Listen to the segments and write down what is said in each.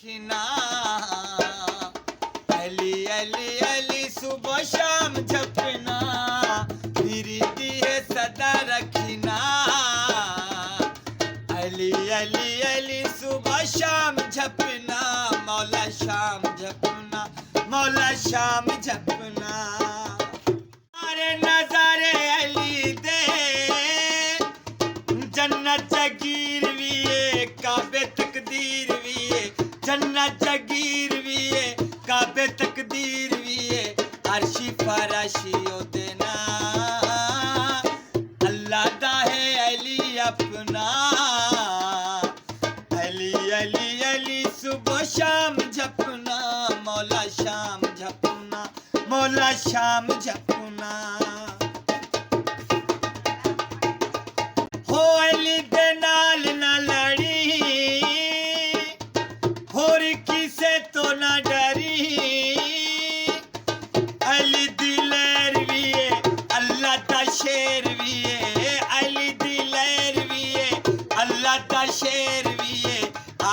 खिना अली अली अली सुबह शाम जपना प्रीति है सदा रखना अली अली अली सुबह शाम जपना मौला शाम जपना मौला शाम जपना अरे नजारे अली दे जन्नत जगीर भी है काबे तकदीर भी है जन्नत जगीर भी है काबे तकदीर भी है अर्शी फराशी ओ देना अल्लाह दा है अली अपना अली अली अली सुबह शाम जपना मौला शाम जपना मौला शाम जपना हो अली दे नाल ना लड़ी होर किसे तो ना डरी अली दिलेर भी है अल्लाह दा शेर भी है अली दिलेर भी है अल्लाह दा शेर भी है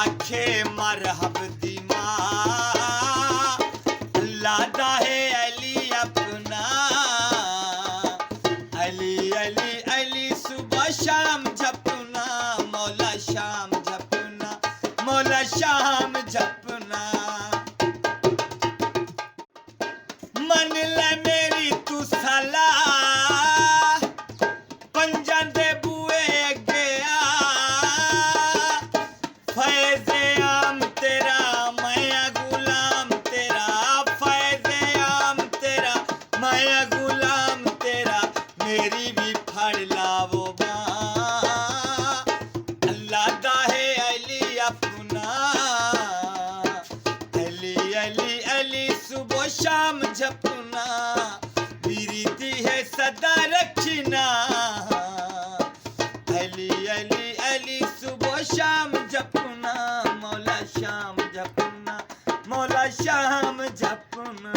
आखे मरहब दी माँ अल्लाह दा है अली अपना अली अली अली सुबह शाम जपना मौला शाम जपना मौला शाम जपना मन ले मेरी तू सलाह पंजां दे बूए अगे आ फैज़े आम तेरा मैं गुलाम तेरा फैज़े आम तेरा मैं गुलाम तेरा मेरी भी फड़ लावो बाँ अल्लाह दा है अली अपना अली अली अली सुबह शाम जपना प्रीति है सदा रखना अली अली अली सुबह शाम जपना मौला शाम जपना मौला शाम जपना